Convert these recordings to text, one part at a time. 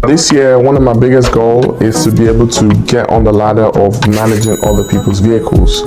This year, one of my biggest goals is to be able to get on the ladder of managing other people's vehicles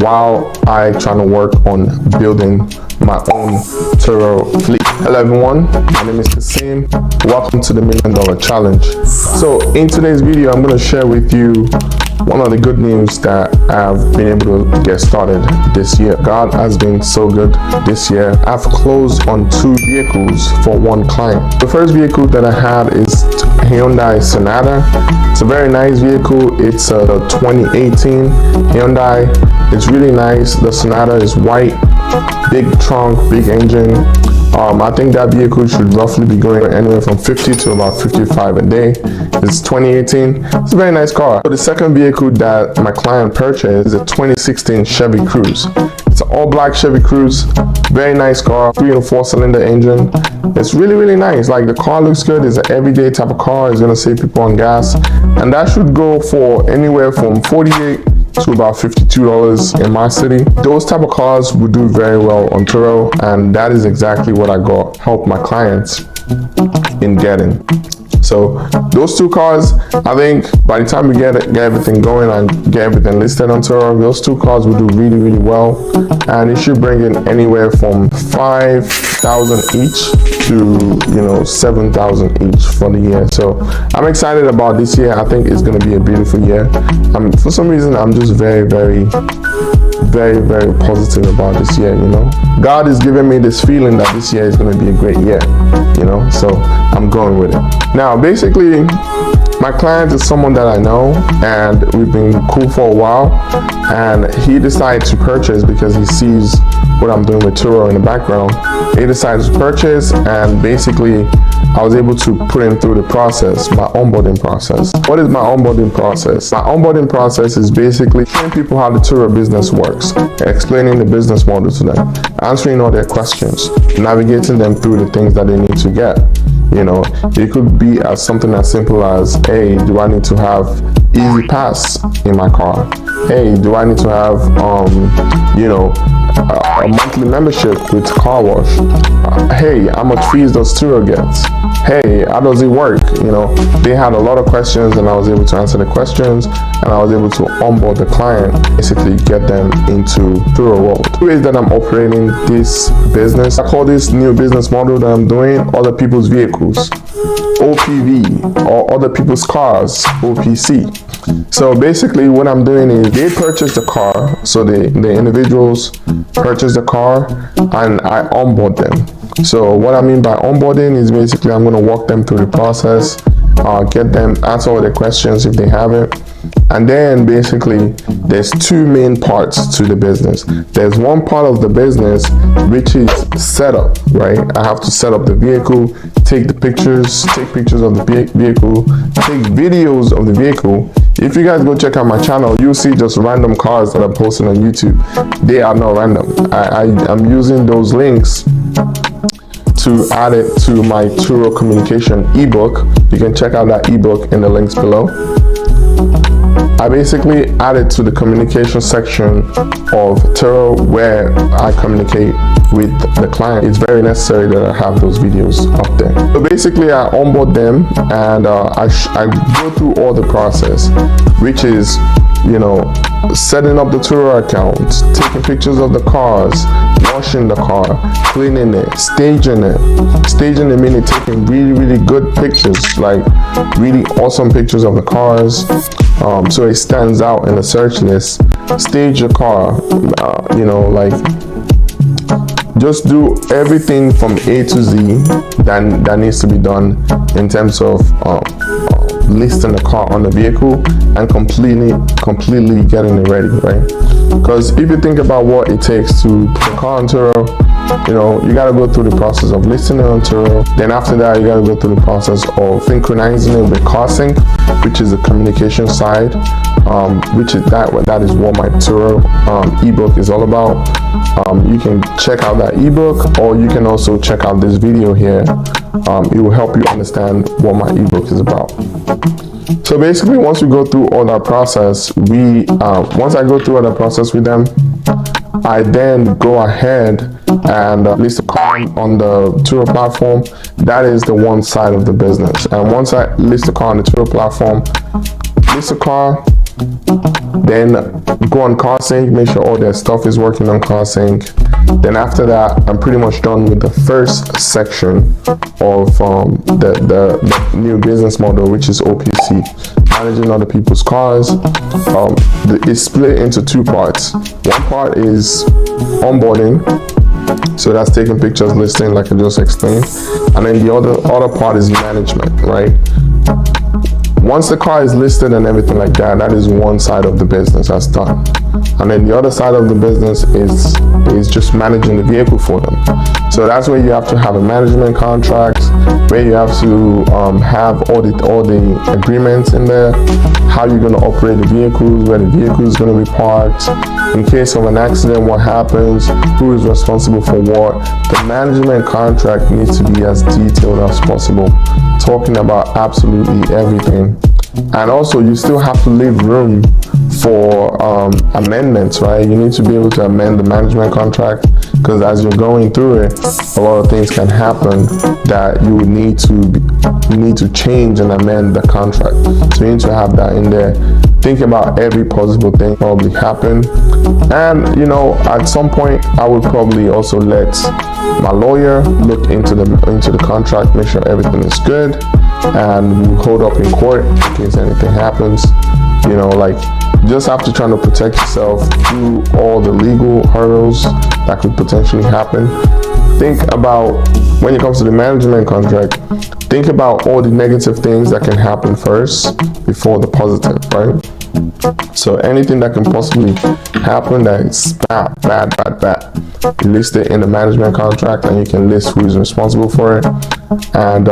while I try to work on building my own Turo fleet. Hello everyone, my name is Kaseem. Welcome to the $1 Million Challenge. So in today's video, I'm going to share with you one of the good news that I've been able to get started this year. God has been so good this year. I've closed on 2 vehicles for 1 client. The first vehicle that I had is Hyundai Sonata. It's a very nice vehicle. It's a 2018 Hyundai. It's really nice. The Sonata is white, big trunk, big engine. I think that vehicle should roughly be going anywhere from 50 to about 55 a day. It's 2018. It's a very nice car. So the second vehicle that my client purchased is a 2016 Chevy Crusie. It's an all-black Chevy Crusie. Very nice car. 3 and 4 cylinder engine. It's really nice. Like, the car looks good. It's an everyday type of car. It's gonna save people on gas, and that should go for anywhere from $48 to about $52 in my city. Those type of cars would do very well on Turo, and that is exactly what I help my clients in getting. So those 2 cars, I think by the time we get everything going and get everything listed on Turo, those 2 cars will do really well, and it should bring in anywhere from $5,000 each to 7,000 each for the year. So I'm excited about this year. I think it's going to be a beautiful year. For some reason, I'm just very positive about this year. God is giving me this feeling that this year is going to be a great year, so I'm going with it. Now, basically, my client is someone that I know, and we've been cool for a while, and he decided to purchase because he sees what I'm doing with Turo in the background. He decided to purchase, and basically I was able to put him through the process, my onboarding process. What is my onboarding process? My onboarding process is basically showing people how the Turo business works, explaining the business model to them, answering all their questions, navigating them through the things that they need to get. It could be as something as simple as, hey, do I need to have Easy Pass in my car? Hey, do I need to have a monthly membership with car wash? Hey, how much fees does Turo get? Hey, how does it work? They had a lot of questions, and I was able to answer the questions, and I was able to onboard the client, basically get them into Turo world. The ways that I'm operating this business, I call this new business model that I'm doing other people's vehicles, OPV, or other people's cars, OPC. So basically what I'm doing is they purchase the car, so the individuals purchase the car, and I onboard them. So what I mean by onboarding is basically I'm going to walk them through the process, get them, answer all their questions if they have it. And then basically there's 2 main parts to the business. There's one part of the business which is setup, right? I have to set up the vehicle, take pictures of the vehicle, take videos of the vehicle. If you guys go check out my channel, you'll see just random cars that I'm posting on YouTube. They are not random. I'm using those links to add it to my Turo communication ebook. You can check out that ebook in the links below. I basically added to the communication section of Turo where I communicate with the client. It's very necessary that I have those videos up there. So basically I onboard them, and I go through all the process, which is setting up the Turo account, taking pictures of the cars, washing the car, cleaning it, staging it. Staging it meaning taking really good pictures, like really awesome pictures of the cars, so it stands out in the search list. Stage your car, just do everything from A to Z that needs to be done in terms of listing the car on the vehicle and completely getting it ready, right? Because if you think about what it takes to put a car on Turo, you got to go through the process of listing it on Turo. Then after that, you got to go through the process of synchronizing it with CarSync, which is the communication side, which is that is what my Turo ebook is all about. You can check out that ebook, or you can also check out this video here. It will help you understand what my ebook is about. So basically, once we go through all that process, once I go through all that process with them, I then go ahead and list a car on the Turo platform. That is the one side of the business. And once I list a car on the Turo platform, list a car, then go on CarSync, make sure all their stuff is working on CarSync. Then after that, I'm pretty much done with the first section of the new business model, which is OPC, managing other people's cars. It's split into two parts. One part is onboarding, so that's taking pictures, listing, like I just explained, and then the other part is management, right? Once the car is listed and everything like that, that is one side of the business that's done. And then the other side of the business is just managing the vehicle for them. So that's where you have to have a management contract, where you have to have all the agreements in there, how you're going to operate the vehicles, where the vehicle is going to be parked, in case of an accident, what happens, who is responsible for what. The management contract needs to be as detailed as possible, talking about absolutely everything. And also, you still have to leave room for amendments, right? You need to be able to amend the management contract, because as you're going through it, a lot of things can happen that you would need to change and amend the contract. So you need to have that in there. Think about every possible thing probably happen. And at some point, I would probably also let my lawyer look into the contract, make sure everything is good, and we'll hold up in court in case anything happens. You just have to try to protect yourself through all the legal hurdles that could potentially happen. Think about, when it comes to the management contract, think about all the negative things that can happen first before the positive, right? So anything that can possibly happen that is bad, you list it in the management contract, and you can list who is responsible for it. And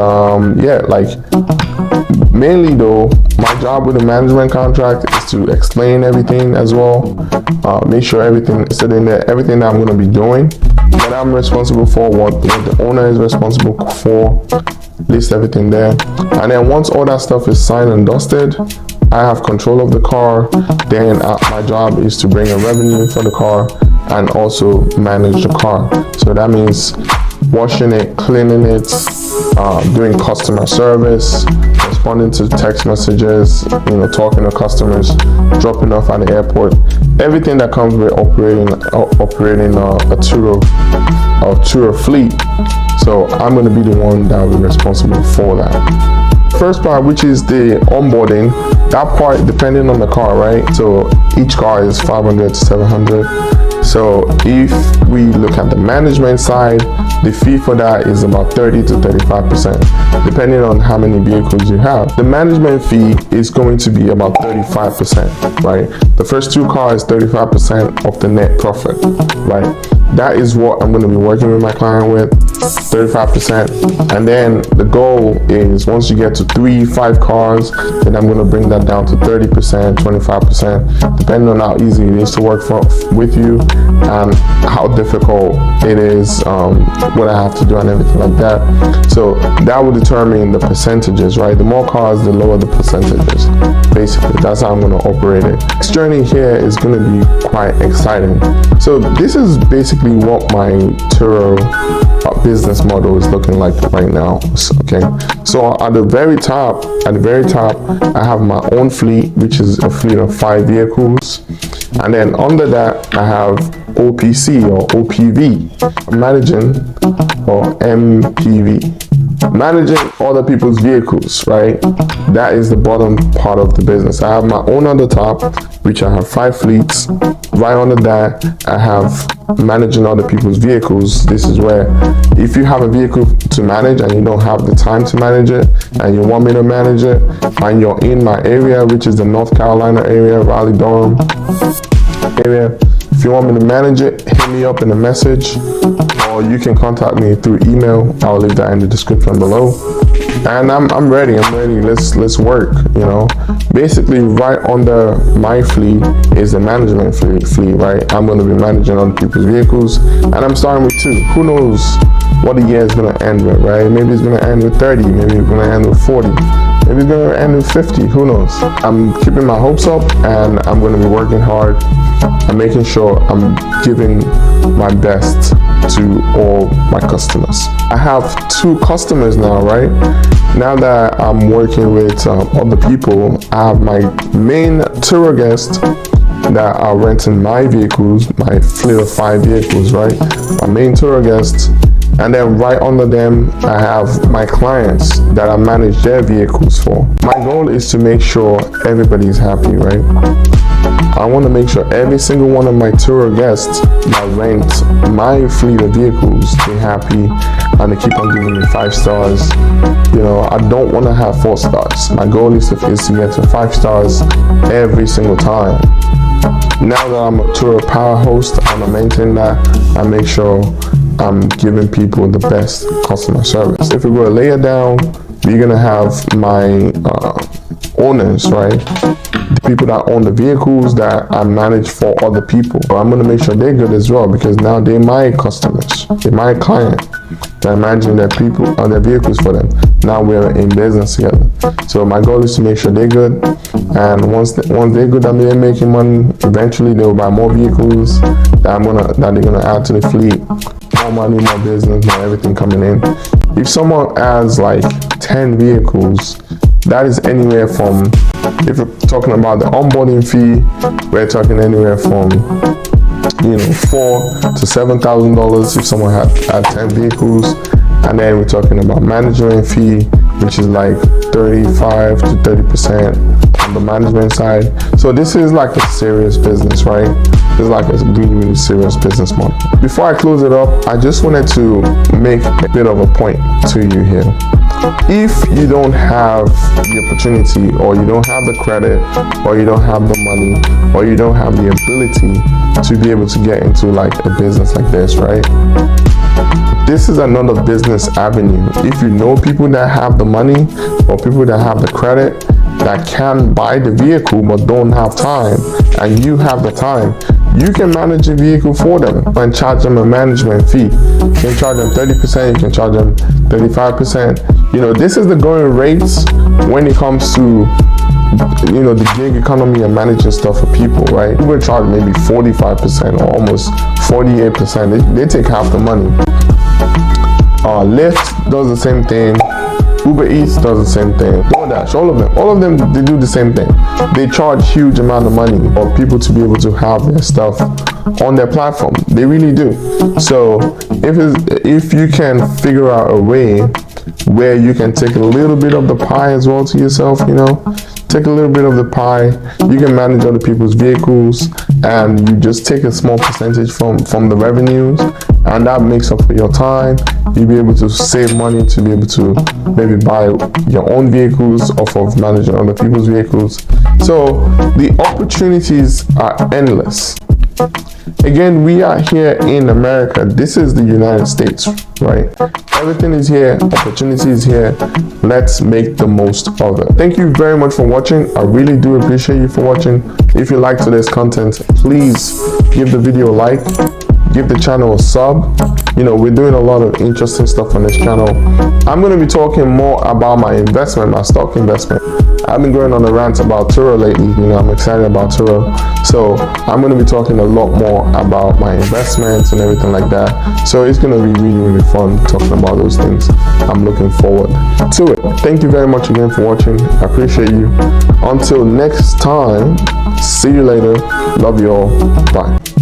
mainly though, my job with the management contract is to explain everything as well, make sure everything is in there, everything that I'm going to be doing, what I'm responsible for, what the owner is responsible for, list everything there. And then once all that stuff is signed and dusted, I have control of the car. Then my job is to bring a revenue for the car and also manage the car. So that means washing it, cleaning it, doing customer service, responding to text messages, talking to customers, dropping off at the airport, everything that comes with operating a Turo fleet. So I'm going to be the one that will be responsible for that. First part, which is the onboarding, that part depending on the car, right? So each car is 500 to 700. So if we look at the management side, the fee for that is about 30 to 35%, depending on how many vehicles you have. The management fee is going to be about 35%, right? The first two cars, 35% of the net profit, right? That is what I'm going to be working with my client with, 35%. And then the goal is, once you get to 3-5 cars, then I'm going to bring that down to 30%, 25%, depending on how easy it is to work with you and how difficult it is, what I have to do and everything like that. So that will determine the percentages, right? The more cars, the lower the percentages. Basically, that's how I'm going to operate it. This journey here is going to be quite exciting. So this is basically what my Turo business model is looking like right now. Okay, so at the very top, I have my own fleet, which is a fleet of 5 vehicles, and then under that I have OPC or OPV, managing, or MPV, managing other people's vehicles, right? That is the bottom part of the business. I have my own on the top, which I have 5 fleets. Right under that, I have managing other people's vehicles. This is where, if you have a vehicle to manage and you don't have the time to manage it and you want me to manage it, and you're in my area, which is the North Carolina area, Raleigh-Durham area, if you want me to manage it, hit me up in a message, or you can contact me through email. I'll leave that in the description below. And I'm ready. Let's work. Basically, right under my fleet is the management fleet, right? I'm going to be managing other people's vehicles, and I'm starting with 2. Who knows what the year is going to end with, right? Maybe it's going to end with 30, maybe it's going to end with 40. Maybe it's going to end with 50, who knows? I'm keeping my hopes up, and I'm going to be working hard and making sure I'm giving my best to all my customers. I have 2 customers now, right? Now that I'm working with other people, I have my main Turo guests that are renting my vehicles, my fleet of 5 vehicles, right? My main Turo guests. And then right under them, I have my clients that I manage their vehicles for. My goal is to make sure everybody's happy, right? I want to make sure every single one of my Turo guests that rent my fleet of vehicles, they're happy and they keep on giving me 5 stars. You know, I don't want to have 4 stars. My goal is to get to 5 stars every single time. Now that I'm a Turo Power host, I'm gonna maintain that and make sure I'm giving people the best customer service. If we go a layer down, we're gonna have my owners, right? The people that own the vehicles that I manage for other people. So I'm gonna make sure they're good as well, because now they're my customers, they're my client. They're managing their people or their vehicles for them. Now we're in business together. So my goal is to make sure they're good, and once they're good and they're making money, eventually they will buy more vehicles that they're gonna add to the fleet. More money, more business, more everything coming in. If someone adds like 10 vehicles, that is anywhere from, if we're talking about the onboarding fee, we're talking anywhere from $4,000 to $7,000 if someone had 10 vehicles. And then we're talking about management fee, which is like 35 to 30% on the management side. So this is like a serious business, right? This is like a really, really serious business model. Before I close it up, I just wanted to make a bit of a point to you here. If you don't have the opportunity, or you don't have the credit, or you don't have the money, or you don't have the ability to be able to get into like a business like this, right? This is another business avenue. If you know people that have the money, or people that have the credit, that can buy the vehicle but don't have time, and you have the time, you can manage a vehicle for them and charge them a management fee. You can charge them 30%, you can charge them 35%. You know, this is the going rates when it comes to the gig economy and managing stuff for people, right? You would charge maybe 45% or almost 48%. They take half the money. Lyft does the same thing. Uber Eats does the same thing. DoorDash, all of them, they do the same thing. They charge huge amount of money for people to be able to have their stuff on their platform. They really do. So if you can figure out a way where you can take a little bit of the pie as well to yourself, take a little bit of the pie, you can manage other people's vehicles, and you just take a small percentage from the revenues, and that makes up for your time. You'll be able to save money to be able to maybe buy your own vehicles off of managing other people's vehicles. So the opportunities are endless. Again, we are here in America. This is the United States, right? Everything is here, opportunity is here. Let's make the most of it. Thank you very much for watching. I really do appreciate you for watching. If you like today's content, please give the video a like, give the channel a sub. We're doing a lot of interesting stuff on this channel. I'm going to be talking more about my investment, my stock investment. I've been going on a rant about Turo lately. I'm excited about Turo. So I'm going to be talking a lot more about my investments and everything like that. So it's going to be really, really fun talking about those things. I'm looking forward to it. Thank you very much again for watching. I appreciate you. Until next time, see you later. Love you all. Bye.